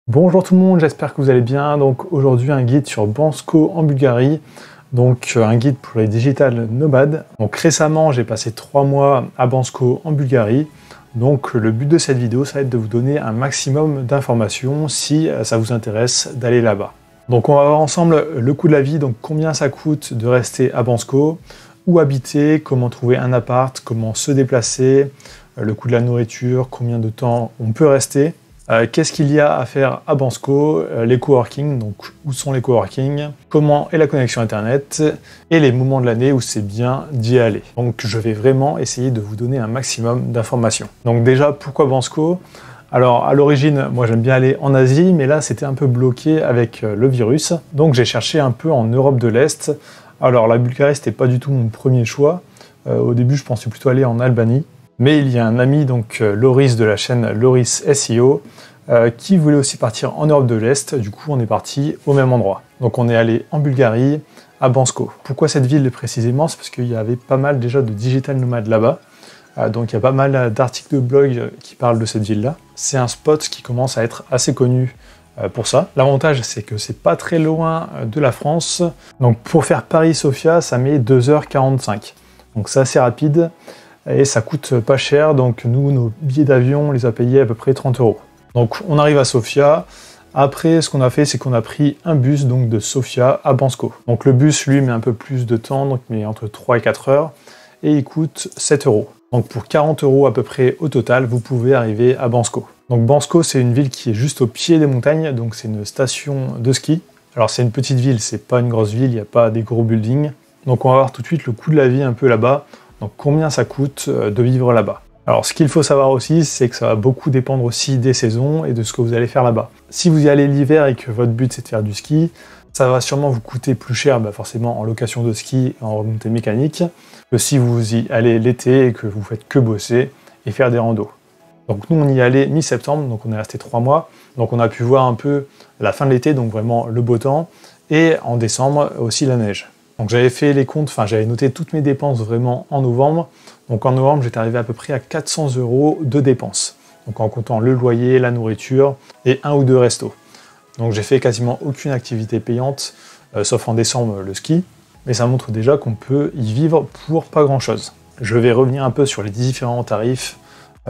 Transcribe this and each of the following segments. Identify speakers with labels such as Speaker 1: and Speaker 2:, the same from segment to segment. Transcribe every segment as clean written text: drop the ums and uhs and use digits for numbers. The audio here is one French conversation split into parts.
Speaker 1: Bonjour tout le monde, j'espère que vous allez bien. Donc aujourd'hui un guide sur Bansko en Bulgarie, donc un guide pour les digital nomades. Donc récemment j'ai passé 3 mois à Bansko en Bulgarie. Donc le but de cette vidéo ça va être de vous donner un maximum d'informations si ça vous intéresse d'aller là-bas. Donc on va voir ensemble le coût de la vie, donc combien ça coûte de rester à Bansko, où habiter, comment trouver un appart, comment se déplacer, le coût de la nourriture, combien de temps on peut rester. Qu'est-ce qu'il y a à faire à Bansko, les coworking, donc où sont les coworking, comment est la connexion internet, et les moments de l'année où c'est bien d'y aller. Donc je vais vraiment essayer de vous donner un maximum d'informations. Donc déjà, pourquoi Bansko? Alors à l'origine, moi j'aime bien aller en Asie, mais là c'était un peu bloqué avec le virus. Donc j'ai cherché un peu en Europe de l'Est. Alors la Bulgarie c'était pas du tout mon premier choix. Au début je pensais plutôt aller en Albanie. Mais il y a un ami, donc Loris de la chaîne Loris SEO, qui voulait aussi partir en Europe de l'Est. Du coup, on est parti au même endroit. Donc on est allé en Bulgarie, à Bansko. Pourquoi cette ville précisément? C'est parce qu'il y avait pas mal déjà de digital nomades là-bas. Donc il y a pas mal d'articles de blog qui parlent de cette ville-là. C'est un spot qui commence à être assez connu pour ça. L'avantage, c'est que c'est pas très loin de la France. Donc pour faire Paris-Sofia, ça met 2h45. Donc c'est assez rapide. Et ça coûte pas cher, donc nous, nos billets d'avion, on les a payés à peu près 30 €. Donc on arrive à Sofia. Après, ce qu'on a fait, c'est qu'on a pris un bus donc de Sofia à Bansko. Donc le bus, lui, met un peu plus de temps, donc mais entre 3 et 4 heures, et il coûte 7 €. Donc pour 40 € à peu près au total, vous pouvez arriver à Bansko. Donc Bansko, c'est une ville qui est juste au pied des montagnes, donc c'est une station de ski. Alors c'est une petite ville, c'est pas une grosse ville, il n'y a pas des gros buildings. Donc on va voir tout de suite le coût de la vie un peu là-bas. Donc combien ça coûte de vivre là-bas. Alors ce qu'il faut savoir aussi, c'est que ça va beaucoup dépendre aussi des saisons et de ce que vous allez faire là-bas. Si vous y allez l'hiver et que votre but c'est de faire du ski, ça va sûrement vous coûter plus cher, forcément en location de ski et en remontée mécanique, que si vous y allez l'été et que vous faites que bosser et faire des randos. Donc nous on y allait mi-septembre, donc on est resté 3 mois, donc on a pu voir un peu la fin de l'été, donc vraiment le beau temps, et en décembre aussi la neige. Donc j'avais fait les comptes, j'avais noté toutes mes dépenses vraiment en novembre. Donc en novembre, j'étais arrivé à peu près à 400 € de dépenses. Donc en comptant le loyer, la nourriture et 1 ou 2 restos. Donc j'ai fait quasiment aucune activité payante, sauf en décembre le ski. Mais ça montre déjà qu'on peut y vivre pour pas grand chose. Je vais revenir un peu sur les différents tarifs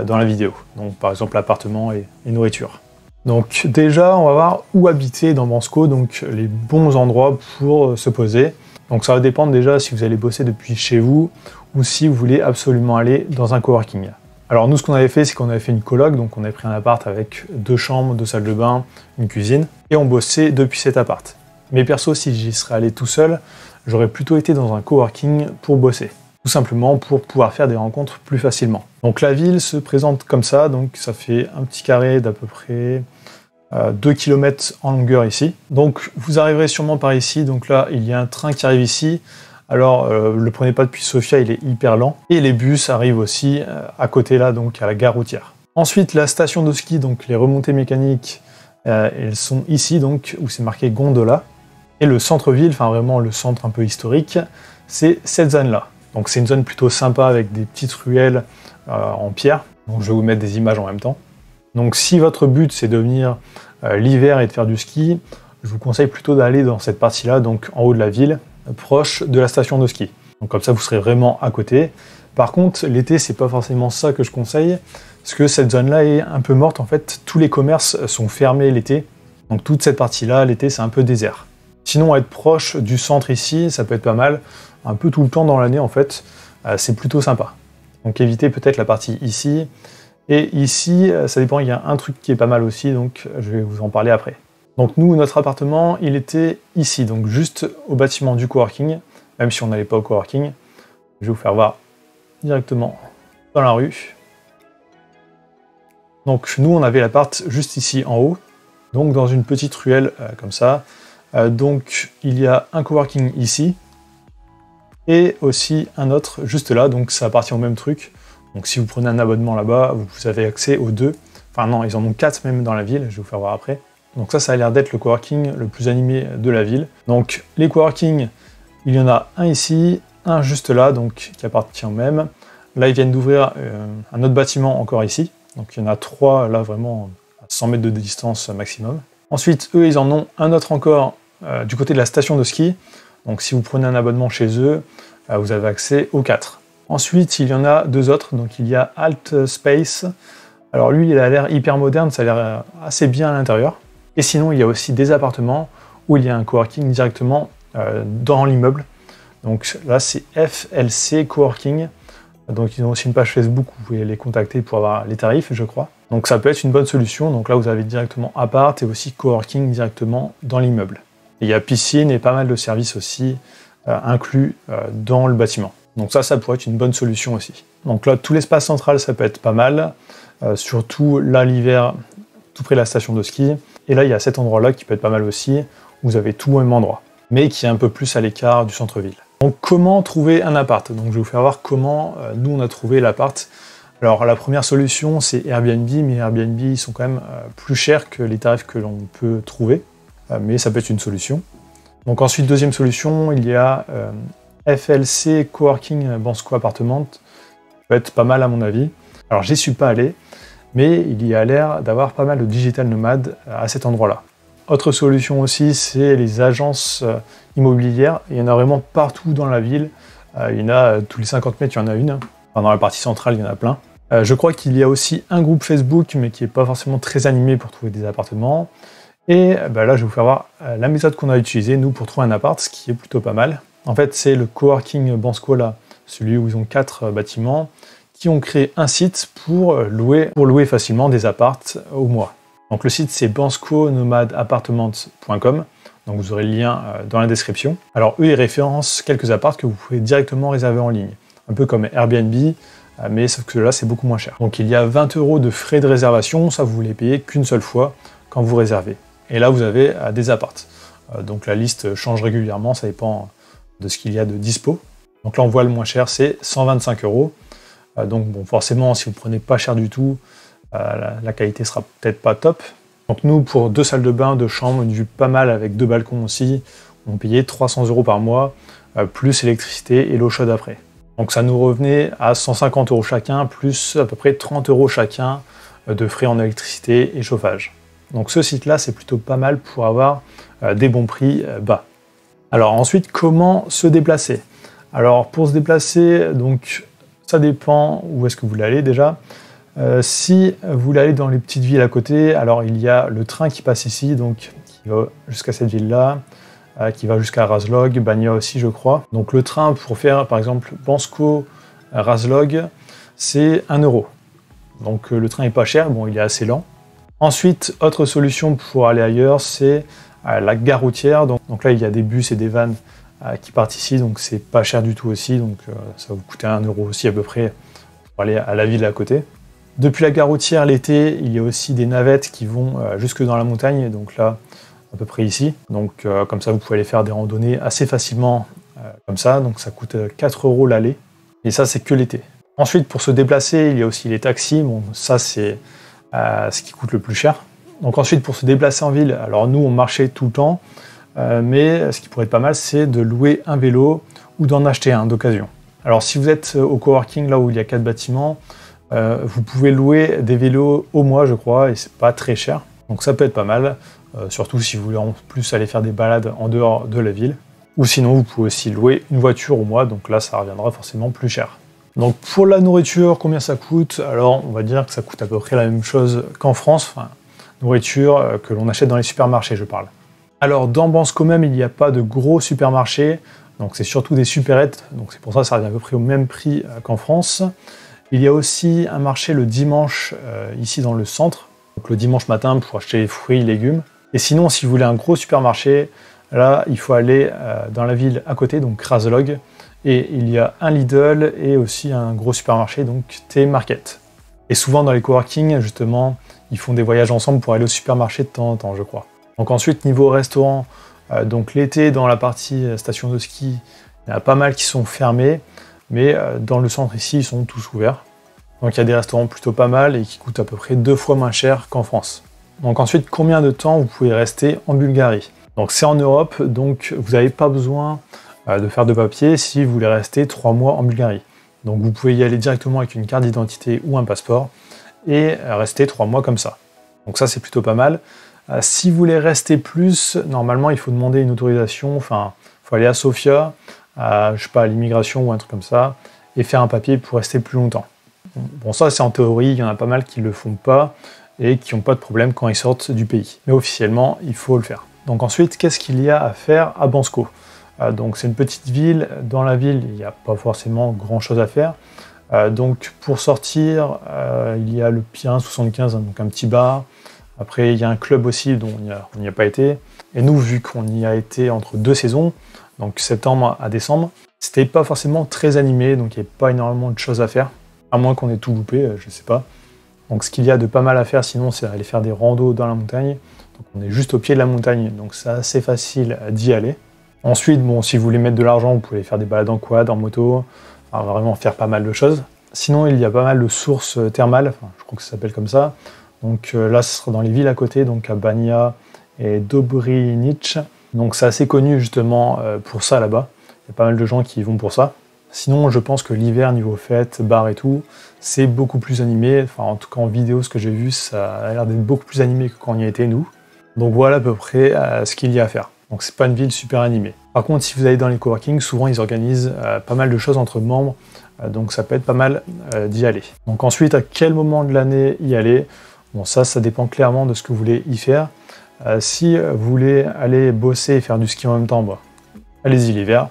Speaker 1: dans la vidéo. Donc par exemple l'appartement et nourriture. Donc déjà, on va voir où habiter dans Bansko, donc les bons endroits pour se poser. Donc ça va dépendre déjà si vous allez bosser depuis chez vous ou si vous voulez absolument aller dans un coworking. Alors nous ce qu'on avait fait, c'est qu'on avait fait une coloc, donc on avait pris un appart avec 2 chambres, 2 salles de bain, une cuisine, et on bossait depuis cet appart. Mais perso, si j'y serais allé tout seul, j'aurais plutôt été dans un coworking pour bosser. Tout simplement pour pouvoir faire des rencontres plus facilement. Donc la ville se présente comme ça, donc ça fait un petit carré d'à peu près 2 km en longueur ici. Donc vous arriverez sûrement par ici, donc là il y a un train qui arrive ici. Alors le prenez pas depuis Sofia, il est hyper lent. Et les bus arrivent aussi à côté là, donc à la gare routière. Ensuite la station de ski, donc les remontées mécaniques, elles sont ici, donc où c'est marqué gondola. Et le centre-ville, vraiment le centre un peu historique, c'est cette zone là. Donc c'est une zone plutôt sympa avec des petites ruelles en pierre. Donc je vais vous mettre des images en même temps. Donc si votre but c'est de venir l'hiver et de faire du ski, je vous conseille plutôt d'aller dans cette partie-là, donc en haut de la ville, proche de la station de ski. Donc comme ça vous serez vraiment à côté. Par contre, l'été c'est pas forcément ça que je conseille, parce que cette zone-là est un peu morte en fait. Tous les commerces sont fermés l'été, donc toute cette partie-là, l'été c'est un peu désert. Sinon être proche du centre ici, ça peut être pas mal, un peu tout le temps dans l'année en fait, c'est plutôt sympa. Donc évitez peut-être la partie ici. Et ici, ça dépend, il y a un truc qui est pas mal aussi, donc je vais vous en parler après. Donc nous, notre appartement, il était ici, donc juste au bâtiment du coworking, même si on n'allait pas au coworking. Je vais vous faire voir directement dans la rue. Donc nous, on avait l'appart juste ici en haut, donc dans une petite ruelle comme ça. Donc il y a un coworking ici, et aussi un autre juste là, donc ça appartient au même truc. Donc si vous prenez un abonnement là-bas, vous avez accès aux 2. Enfin non, ils en ont 4 même dans la ville, je vais vous faire voir après. Donc ça a l'air d'être le coworking le plus animé de la ville. Donc les coworking, il y en a un ici, un juste là, donc qui appartient au même. Là, ils viennent d'ouvrir un autre bâtiment encore ici. Donc il y en a 3 là vraiment 100 mètres de distance maximum. Ensuite, eux, ils en ont un autre encore du côté de la station de ski. Donc si vous prenez un abonnement chez eux, vous avez accès aux 4. Ensuite, il y en a 2 autres. Donc il y a Alt Space. Alors lui, il a l'air hyper moderne, ça a l'air assez bien à l'intérieur. Et sinon, il y a aussi des appartements où il y a un coworking directement dans l'immeuble. Donc là, c'est FLC Coworking. Donc ils ont aussi une page Facebook, vous pouvez les contacter pour avoir les tarifs, je crois. Donc ça peut être une bonne solution. Donc là, vous avez directement appart et aussi coworking directement dans l'immeuble. Et il y a piscine et pas mal de services aussi inclus dans le bâtiment. Donc ça pourrait être une bonne solution aussi. Donc là, tout l'espace central, ça peut être pas mal. Surtout là, l'hiver, tout près de la station de ski. Et là, il y a cet endroit-là qui peut être pas mal aussi. Où vous avez tout au même endroit, mais qui est un peu plus à l'écart du centre-ville. Donc comment trouver un appart? Donc je vais vous faire voir comment nous on a trouvé l'appart. Alors la première solution c'est Airbnb, mais Airbnb ils sont quand même plus chers que les tarifs que l'on peut trouver, mais ça peut être une solution. Donc ensuite deuxième solution, il y a FLC Coworking Bansko Appartement, ça peut être pas mal à mon avis. Alors j'y suis pas allé, mais il y a l'air d'avoir pas mal de digital nomades à cet endroit-là. Autre solution aussi, c'est les agences immobilières. Il y en a vraiment partout dans la ville. Il y en a tous les 50 mètres, il y en a une. Enfin, dans la partie centrale, il y en a plein. Je crois qu'il y a aussi un groupe Facebook, mais qui n'est pas forcément très animé pour trouver des appartements. Et là, je vais vous faire voir la méthode qu'on a utilisée, nous, pour trouver un appart, ce qui est plutôt pas mal. En fait, c'est le coworking Bansko, là, celui où ils ont 4 bâtiments, qui ont créé un site pour louer facilement des apparts au mois. Donc le site c'est banskonomadappartement.com, donc vous aurez le lien dans la description. Alors eux ils référencent quelques apparts que vous pouvez directement réserver en ligne, un peu comme Airbnb, mais sauf que là c'est beaucoup moins cher. Donc il y a 20 € de frais de réservation, ça vous les payez qu'une seule fois quand vous réservez. Et là vous avez des apparts. Donc la liste change régulièrement, ça dépend de ce qu'il y a de dispo. Donc là on voit le moins cher c'est 125 €. Donc bon forcément si vous prenez pas cher du tout, la qualité sera peut-être pas top. Donc nous, pour 2 salles de bain, 2 chambres, une vue pas mal avec 2 balcons aussi, on payait 300 € par mois, plus l'électricité et l'eau chaude après. Donc ça nous revenait à 150 € chacun, plus à peu près 30 € chacun de frais en électricité et chauffage. Donc ce site-là, c'est plutôt pas mal pour avoir des bons prix bas. Alors ensuite, comment se déplacer? Alors pour se déplacer, donc ça dépend où est-ce que vous voulez aller déjà. Si vous voulez aller dans les petites villes à côté, alors il y a le train qui passe ici, donc qui va jusqu'à cette ville-là, qui va jusqu'à Razlog, Bania aussi je crois. Donc le train pour faire par exemple Bansko Razlog, c'est 1 €. Donc le train est pas cher, bon il est assez lent. Ensuite, autre solution pour aller ailleurs, c'est la gare routière. Donc là il y a des bus et des vannes qui partent ici, donc c'est pas cher du tout aussi, donc ça va vous coûter 1 € aussi à peu près pour aller à la ville à côté. Depuis la gare routière, l'été, il y a aussi des navettes qui vont jusque dans la montagne, donc là, à peu près ici. Donc comme ça, vous pouvez aller faire des randonnées assez facilement comme ça, donc ça coûte 4 € l'aller, et ça, c'est que l'été. Ensuite, pour se déplacer, il y a aussi les taxis, bon, ça, c'est ce qui coûte le plus cher. Donc ensuite, pour se déplacer en ville, alors nous, on marchait tout le temps, mais ce qui pourrait être pas mal, c'est de louer un vélo ou d'en acheter un d'occasion. Alors si vous êtes au coworking, là où il y a 4 bâtiments, vous pouvez louer des vélos au mois, je crois, et c'est pas très cher. Donc ça peut être pas mal, surtout si vous voulez en plus aller faire des balades en dehors de la ville. Ou sinon, vous pouvez aussi louer une voiture au mois, donc là, ça reviendra forcément plus cher. Donc pour la nourriture, combien ça coûte? Alors, on va dire que ça coûte à peu près la même chose qu'en France, enfin, nourriture que l'on achète dans les supermarchés, je parle. Alors, dans Bansko même, il n'y a pas de gros supermarchés, donc c'est surtout des supérettes, donc c'est pour ça que ça revient à peu près au même prix qu'en France. Il y a aussi un marché le dimanche ici dans le centre, donc le dimanche matin pour acheter les fruits et légumes. Et sinon, si vous voulez un gros supermarché, là, il faut aller dans la ville à côté, donc Razlog, et il y a un Lidl et aussi un gros supermarché, donc T-Market. Et souvent dans les coworking, justement, ils font des voyages ensemble pour aller au supermarché de temps en temps, je crois. Donc ensuite, niveau restaurant, donc l'été, dans la partie station de ski, il y en a pas mal qui sont fermés, mais dans le centre ici, ils sont tous ouverts. Donc il y a des restaurants plutôt pas mal et qui coûtent à peu près 2 fois moins cher qu'en France. Donc ensuite, combien de temps vous pouvez rester en Bulgarie? Donc c'est en Europe, donc vous n'avez pas besoin de faire de papier si vous voulez rester 3 mois en Bulgarie. Donc vous pouvez y aller directement avec une carte d'identité ou un passeport et rester 3 mois comme ça. Donc ça, c'est plutôt pas mal. Si vous voulez rester plus, normalement, il faut demander une autorisation. Enfin, il faut aller à Sofia, je sais pas, à l'immigration ou un truc comme ça, et faire un papier pour rester plus longtemps. Bon, ça, c'est en théorie. Il y en a pas mal qui le font pas et qui n'ont pas de problème quand ils sortent du pays. Mais officiellement, il faut le faire. Donc ensuite, qu'est-ce qu'il y a à faire à Bansko? Donc c'est une petite ville. Dans la ville, il n'y a pas forcément grand-chose à faire. Donc pour sortir, il y a le Pirin 75, donc un petit bar. Après, il y a un club aussi dont on n'y a pas été. Et nous, vu qu'on y a été entre 2 saisons, donc septembre à décembre, c'était pas forcément très animé, donc il n'y avait pas énormément de choses à faire. À moins qu'on ait tout loupé, je sais pas. Donc ce qu'il y a de pas mal à faire, sinon, c'est aller faire des randos dans la montagne. Donc on est juste au pied de la montagne, donc c'est assez facile d'y aller. Ensuite, bon, si vous voulez mettre de l'argent, vous pouvez faire des balades en quad, en moto, enfin, vraiment faire pas mal de choses. Sinon, il y a pas mal de sources thermales, enfin, je crois que ça s'appelle comme ça. Donc là, ce sera dans les villes à côté, donc à Banja et Dobrinic. Donc c'est assez connu justement pour ça là-bas. Il y a pas mal de gens qui y vont pour ça. Sinon, je pense que l'hiver, niveau fête, bar et tout, c'est beaucoup plus animé. Enfin, en tout cas en vidéo, ce que j'ai vu, ça a l'air d'être beaucoup plus animé que quand on y était nous. Donc voilà à peu près ce qu'il y a à faire. Donc c'est pas une ville super animée. Par contre, si vous allez dans les coworking, souvent ils organisent pas mal de choses entre membres. Donc ça peut être pas mal d'y aller. Donc ensuite, à quel moment de l'année y aller? Bon, ça dépend clairement de ce que vous voulez y faire. Si vous voulez aller bosser et faire du ski en même temps, bah, allez-y l'hiver.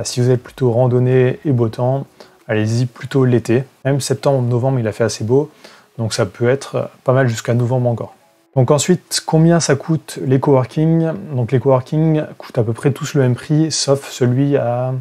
Speaker 1: Si vous êtes plutôt randonnée et beau temps, allez-y plutôt l'été. Même septembre, novembre, il a fait assez beau. Donc ça peut être pas mal jusqu'à novembre encore. Donc ensuite, combien ça coûte les coworking? Donc les coworking coûtent à peu près tous le même prix, sauf celui à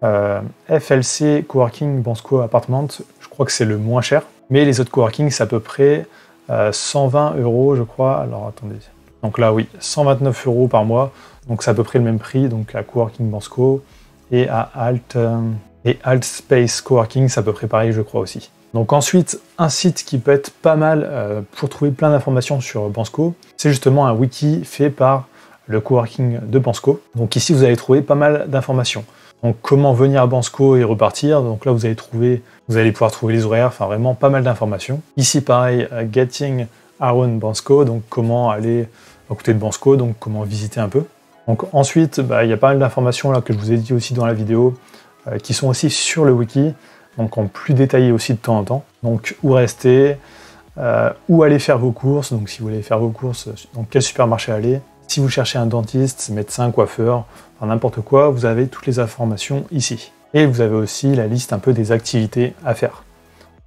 Speaker 1: FLC Coworking Bansko Apartment. Je crois que c'est le moins cher. Mais les autres coworking, c'est à peu près 120 €, je crois. Alors attendez. Donc là, oui, 129 € par mois. Donc c'est à peu près le même prix. Donc à Coworking Bansko et à Alt Space Coworking, c'est à peu près pareil, je crois aussi. Donc ensuite, un site qui peut être pas mal pour trouver plein d'informations sur Bansko, c'est justement un wiki fait par le coworking de Bansko. Donc ici, vous allez trouver pas mal d'informations. Donc comment venir à Bansko et repartir. Donc là, vous allez pouvoir trouver les horaires, enfin vraiment pas mal d'informations. Ici, pareil, Getting Around Bansko, donc comment aller à côté de Bansko, donc comment visiter un peu. Donc ensuite, il y a pas mal d'informations là que je vous ai dit aussi dans la vidéo, qui sont aussi sur le wiki, donc en plus détaillé aussi de temps en temps. Donc où rester, où aller faire vos courses, donc si vous voulez faire vos courses, dans quel supermarché aller. Si vous cherchez un dentiste, médecin, coiffeur, enfin n'importe quoi, vous avez toutes les informations ici. Et vous avez aussi la liste un peu des activités à faire.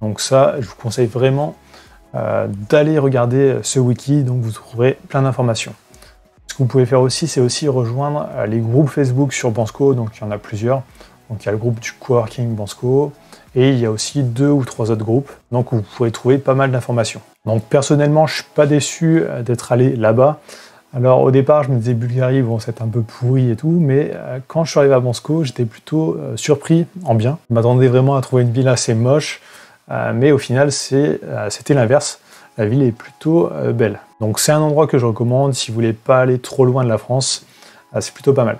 Speaker 1: Donc ça, je vous conseille vraiment d'aller regarder ce wiki, donc vous trouverez plein d'informations. Ce que vous pouvez faire aussi, c'est aussi rejoindre les groupes Facebook sur Bansko, donc il y en a plusieurs. Donc il y a le groupe du coworking Bansko, et il y a aussi 2 ou 3 autres groupes, donc vous pourrez trouver pas mal d'informations. Donc personnellement, je suis pas déçu d'être allé là-bas. Alors au départ, je me disais Bulgarie, bon c'est un peu pourri et tout, mais quand je suis arrivé à Bansko, j'étais plutôt surpris en bien. Je m'attendais vraiment à trouver une ville assez moche, mais au final c'était l'inverse. La ville est plutôt belle. Donc c'est un endroit que je recommande si vous voulez pas aller trop loin de la France, c'est plutôt pas mal.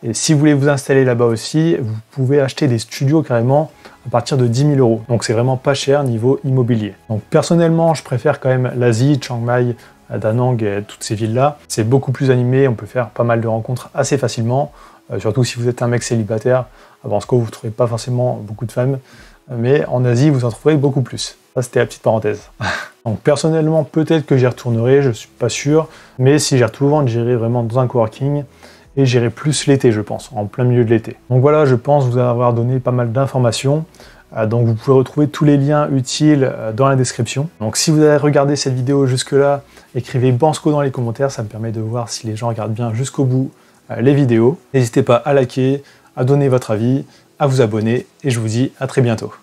Speaker 1: Et si vous voulez vous installer là-bas aussi, vous pouvez acheter des studios carrément à partir de 10 000 €. Donc c'est vraiment pas cher niveau immobilier. Donc personnellement, je préfère quand même l'Asie, Chiang Mai, Da Nang et toutes ces villes-là. C'est beaucoup plus animé, on peut faire pas mal de rencontres assez facilement. Surtout si vous êtes un mec célibataire. À Bansko, vous ne trouverez pas forcément beaucoup de femmes. Mais en Asie, vous en trouverez beaucoup plus. Ça, c'était la petite parenthèse. Donc personnellement, peut-être que j'y retournerai, je suis pas sûr. Mais si j'y retourne, j'irai vraiment dans un coworking. Et j'irai plus l'été, je pense, en plein milieu de l'été. Donc voilà, je pense vous avoir donné pas mal d'informations. Donc vous pouvez retrouver tous les liens utiles dans la description. Donc si vous avez regardé cette vidéo jusque-là, écrivez Bansko dans les commentaires, ça me permet de voir si les gens regardent bien jusqu'au bout les vidéos. N'hésitez pas à liker, à donner votre avis, à vous abonner, et je vous dis à très bientôt.